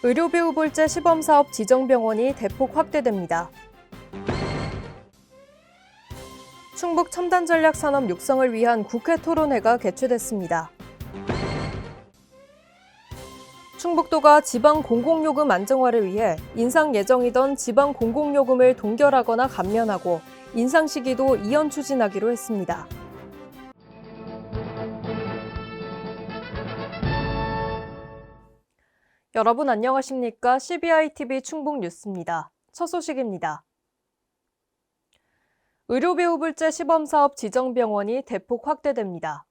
의료비 후불제 시범사업 지정병원이 대폭 확대됩니다. 충북 첨단전략산업 육성을 위한 국회 토론회가 개최됐습니다. 충북도가 지방 공공요금 안정화를 위해 인상 예정이던 지방 공공요금을 동결하거나 감면하고 인상 시기도 이연 추진하기로 했습니다. 여러분 안녕하십니까? CBI-TV 충북 뉴스입니다. 첫 소식입니다. 의료비 후불제 시범사업 지정병원이 대폭 확대됩니다.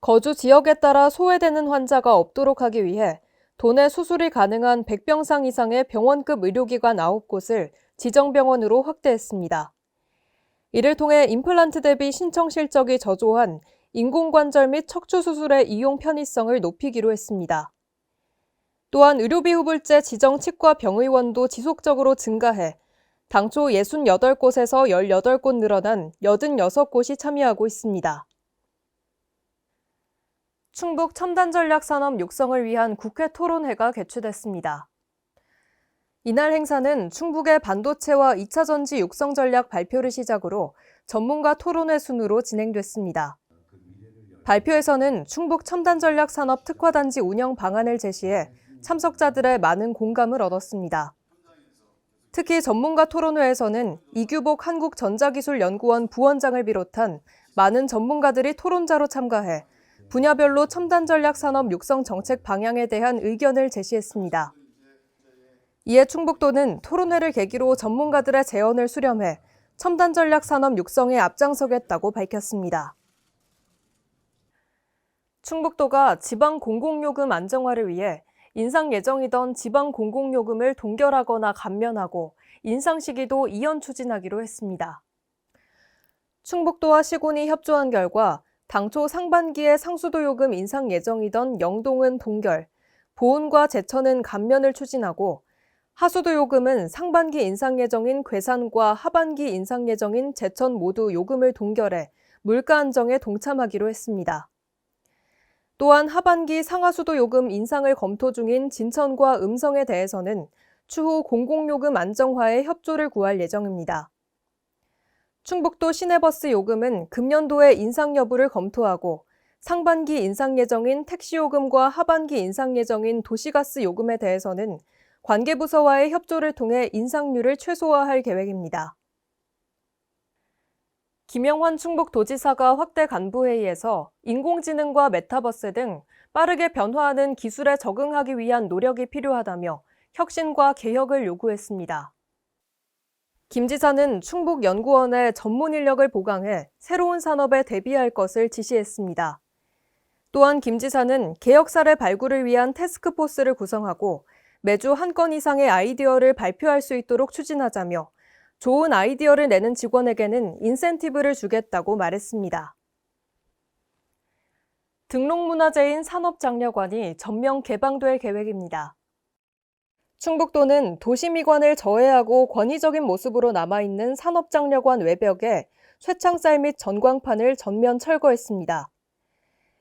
거주 지역에 따라 소외되는 환자가 없도록 하기 위해 도내 수술이 가능한 100병상 이상의 병원급 의료기관 9곳을 지정병원으로 확대했습니다. 이를 통해 임플란트 대비 신청 실적이 저조한 인공관절 및 척추 수술의 이용 편의성을 높이기로 했습니다. 또한 의료비 후불제 지정 치과 병의원도 지속적으로 증가해 당초 68곳에서 18곳 늘어난 86곳이 참여하고 있습니다. 충북 첨단전략산업 육성을 위한 국회 토론회가 개최됐습니다. 이날 행사는 충북의 반도체와 2차 전지 육성 전략 발표를 시작으로 전문가 토론회 순으로 진행됐습니다. 발표에서는 충북 첨단전략산업 특화단지 운영 방안을 제시해 참석자들의 많은 공감을 얻었습니다. 특히 전문가 토론회에서는 이규복 한국전자기술연구원 부원장을 비롯한 많은 전문가들이 토론자로 참가해 분야별로 첨단전략산업 육성 정책 방향에 대한 의견을 제시했습니다. 이에 충북도는 토론회를 계기로 전문가들의 제언을 수렴해 첨단전략산업 육성에 앞장서겠다고 밝혔습니다. 충북도가 지방 공공요금 안정화를 위해 인상 예정이던 지방 공공요금을 동결하거나 감면하고 인상 시기도 이연 추진하기로 했습니다. 충북도와 시군이 협조한 결과 당초 상반기에 상수도 요금 인상 예정이던 영동은 동결, 보은과 제천은 감면을 추진하고 하수도 요금은 상반기 인상 예정인 괴산과 하반기 인상 예정인 제천 모두 요금을 동결해 물가 안정에 동참하기로 했습니다. 또한 하반기 상하수도 요금 인상을 검토 중인 진천과 음성에 대해서는 추후 공공요금 안정화에 협조를 구할 예정입니다. 충북도 시내버스 요금은 금년도에 인상 여부를 검토하고 상반기 인상 예정인 택시요금과 하반기 인상 예정인 도시가스 요금에 대해서는 관계부서와의 협조를 통해 인상률을 최소화할 계획입니다. 김영환 충북도지사가 확대 간부회의에서 인공지능과 메타버스 등 빠르게 변화하는 기술에 적응하기 위한 노력이 필요하다며 혁신과 개혁을 요구했습니다. 김 지사는 충북연구원에 전문 인력을 보강해 새로운 산업에 대비할 것을 지시했습니다. 또한 김 지사는 개혁 사례 발굴을 위한 태스크포스를 구성하고 매주 한 건 이상의 아이디어를 발표할 수 있도록 추진하자며 좋은 아이디어를 내는 직원에게는 인센티브를 주겠다고 말했습니다. 등록문화재인 산업장려관이 전면 개방될 계획입니다. 충북도는 도시미관을 저해하고 권위적인 모습으로 남아있는 산업장려관 외벽에 쇠창살 및 전광판을 전면 철거했습니다.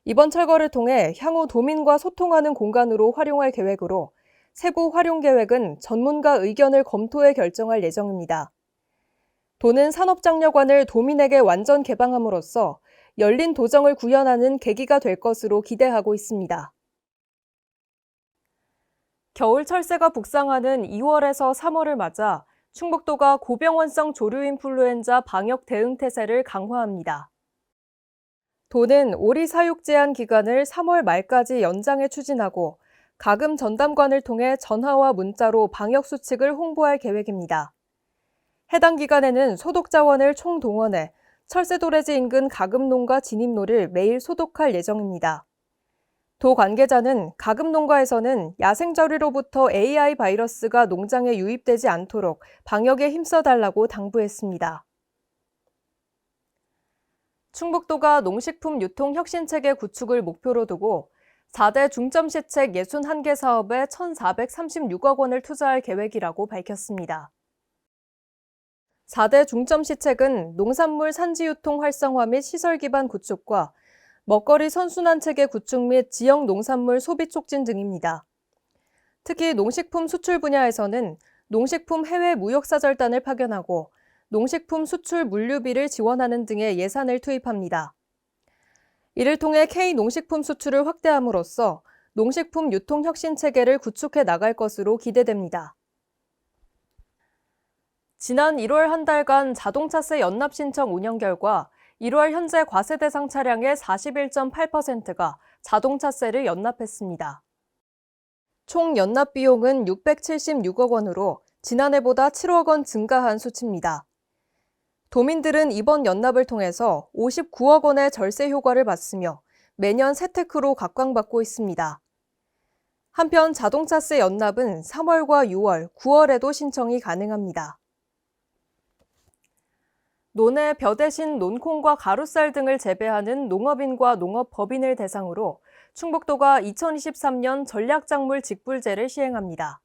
이번 철거를 통해 향후 도민과 소통하는 공간으로 활용할 계획으로 세부 활용 계획은 전문가 의견을 검토해 결정할 예정입니다. 도는 산업장려관을 도민에게 완전 개방함으로써 열린 도정을 구현하는 계기가 될 것으로 기대하고 있습니다. 겨울 철새가 북상하는 2월에서 3월을 맞아 충북도가 고병원성 조류인플루엔자 방역 대응 태세를 강화합니다. 도는 오리 사육 제한 기간을 3월 말까지 연장해 추진하고 가금 전담관을 통해 전화와 문자로 방역 수칙을 홍보할 계획입니다. 해당 기간에는 소독 자원을 총동원해 철새도래지 인근 가금농가 진입로를 매일 소독할 예정입니다. 도 관계자는 가금농가에서는 야생저리로부터 AI 바이러스가 농장에 유입되지 않도록 방역에 힘써달라고 당부했습니다. 충북도가 농식품 유통 혁신체계 구축을 목표로 두고 4대 중점시책 61개 사업에 1,436억 원을 투자할 계획이라고 밝혔습니다. 4대 중점시책은 농산물 산지 유통 활성화 및 시설 기반 구축과 먹거리 선순환 체계 구축 및 지역 농산물 소비 촉진 등입니다. 특히 농식품 수출 분야에서는 농식품 해외 무역사절단을 파견하고 농식품 수출 물류비를 지원하는 등의 예산을 투입합니다. 이를 통해 K농식품 수출을 확대함으로써 농식품 유통 혁신 체계를 구축해 나갈 것으로 기대됩니다. 지난 1월 한 달간 자동차세 연납 신청 운영 결과 1월 현재 과세 대상 차량의 41.8%가 자동차세를 연납했습니다. 총 연납 비용은 676억 원으로 지난해보다 7억 원 증가한 수치입니다. 도민들은 이번 연납을 통해서 59억 원의 절세 효과를 받으며 매년 세테크로 각광받고 있습니다. 한편 자동차세 연납은 3월과 6월, 9월에도 신청이 가능합니다. 논에 벼 대신 논콩과 가루쌀 등을 재배하는 농업인과 농업법인을 대상으로 충북도가 2023년 전략작물 직불제를 시행합니다.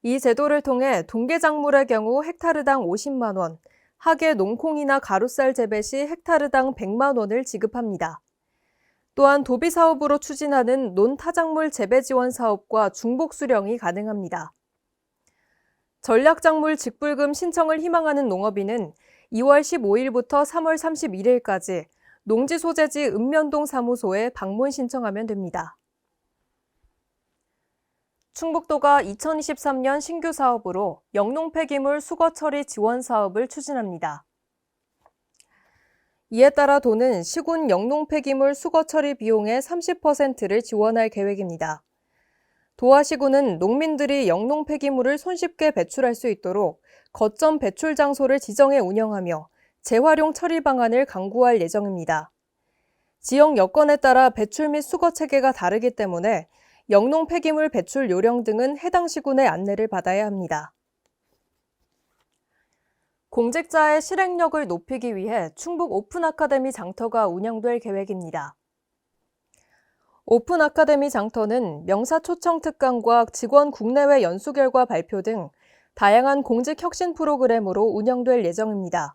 이 제도를 통해 동계작물의 경우 헥타르당 50만 원, 하계 농콩이나 가루쌀 재배 시 헥타르당 100만 원을 지급합니다. 또한 도비사업으로 추진하는 논타작물 재배 지원 사업과 중복 수령이 가능합니다. 전략작물 직불금 신청을 희망하는 농업인은 2월 15일부터 3월 31일까지 농지소재지 읍면동 사무소에 방문 신청하면 됩니다. 충북도가 2023년 신규 사업으로 영농 폐기물 수거 처리 지원 사업을 추진합니다. 이에 따라 도는 시군 영농 폐기물 수거 처리 비용의 30%를 지원할 계획입니다. 도와 시군은 농민들이 영농 폐기물을 손쉽게 배출할 수 있도록 거점 배출 장소를 지정해 운영하며 재활용 처리 방안을 강구할 예정입니다. 지역 여건에 따라 배출 및 수거 체계가 다르기 때문에 영농 폐기물 배출 요령 등은 해당 시군의 안내를 받아야 합니다. 공직자의 실행력을 높이기 위해 충북 오픈 아카데미 장터가 운영될 계획입니다. 오픈 아카데미 장터는 명사 초청 특강과 직원 국내외 연수 결과 발표 등 다양한 공직 혁신 프로그램으로 운영될 예정입니다.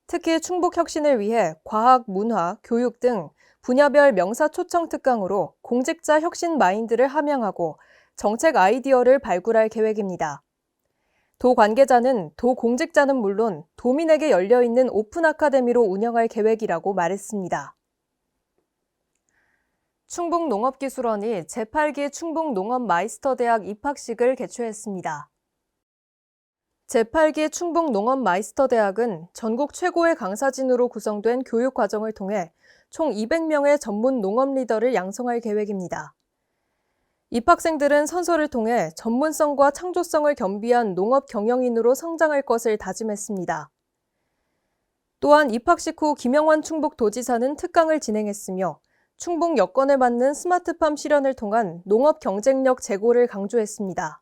특히 충북 혁신을 위해 과학, 문화, 교육 등 분야별 명사 초청 특강으로 공직자 혁신 마인드를 함양하고 정책 아이디어를 발굴할 계획입니다. 도 관계자는 도 공직자는 물론 도민에게 열려있는 오픈 아카데미로 운영할 계획이라고 말했습니다. 충북농업기술원이 제8기 충북농업마이스터대학 입학식을 개최했습니다. 제8기 충북농업마이스터대학은 전국 최고의 강사진으로 구성된 교육과정을 통해 총 200명의 전문 농업 리더를 양성할 계획입니다. 입학생들은 선서를 통해 전문성과 창조성을 겸비한 농업 경영인으로 성장할 것을 다짐했습니다. 또한 입학식 후 김영환 충북도지사는 특강을 진행했으며 충북 여건에 맞는 스마트팜 실현을 통한 농업 경쟁력 제고를 강조했습니다.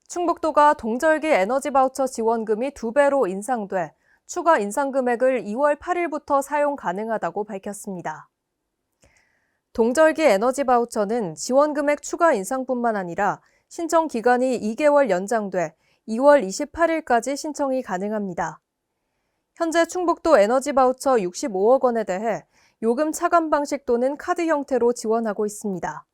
충북도가 동절기 에너지 바우처 지원금이 2배로 인상돼 추가 인상 금액을 2월 8일부터 사용 가능하다고 밝혔습니다. 동절기 에너지 바우처는 지원 금액 추가 인상뿐만 아니라 신청 기간이 2개월 연장돼 2월 28일까지 신청이 가능합니다. 현재 충북도 에너지 바우처 65억 원에 대해 요금 차감 방식 또는 카드 형태로 지원하고 있습니다.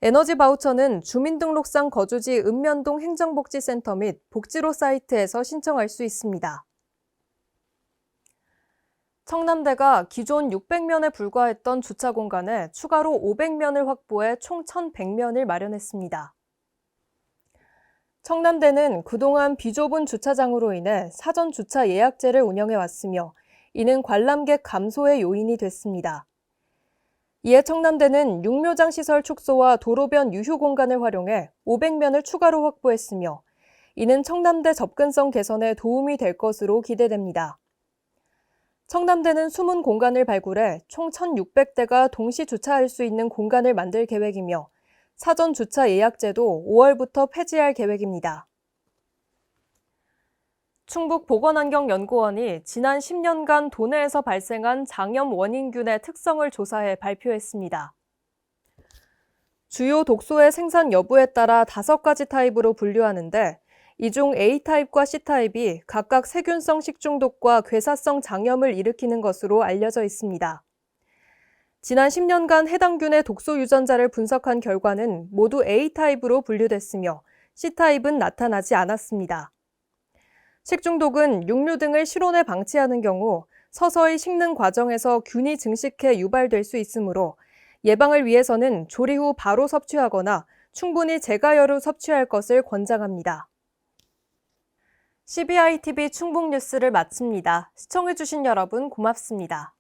에너지 바우처는 주민등록상 거주지 읍면동 행정복지센터 및 복지로 사이트에서 신청할 수 있습니다. 청남대가 기존 600면에 불과했던 주차 공간에 추가로 500면을 확보해 총 1,100면을 마련했습니다. 청남대는 그동안 비좁은 주차장으로 인해 사전 주차 예약제를 운영해왔으며 이는 관람객 감소의 요인이 됐습니다. 이에 청남대는 육묘장 시설 축소와 도로변 유휴 공간을 활용해 500면을 추가로 확보했으며 이는 청남대 접근성 개선에 도움이 될 것으로 기대됩니다. 청남대는 숨은 공간을 발굴해 총 1,600대가 동시 주차할 수 있는 공간을 만들 계획이며 사전 주차 예약제도 5월부터 폐지할 계획입니다. 충북보건환경연구원이 지난 10년간 도내에서 발생한 장염 원인균의 특성을 조사해 발표했습니다. 주요 독소의 생산 여부에 따라 5가지 타입으로 분류하는데 이 중 A타입과 C타입이 각각 세균성 식중독과 괴사성 장염을 일으키는 것으로 알려져 있습니다. 지난 10년간 해당 균의 독소 유전자를 분석한 결과는 모두 A타입으로 분류됐으며 C타입은 나타나지 않았습니다. 식중독은 육류 등을 실온에 방치하는 경우 서서히 식는 과정에서 균이 증식해 유발될 수 있으므로 예방을 위해서는 조리 후 바로 섭취하거나 충분히 제과열후 섭취할 것을 권장합니다. CBI TV 충북 뉴스를 마칩니다. 시청해주신 여러분 고맙습니다.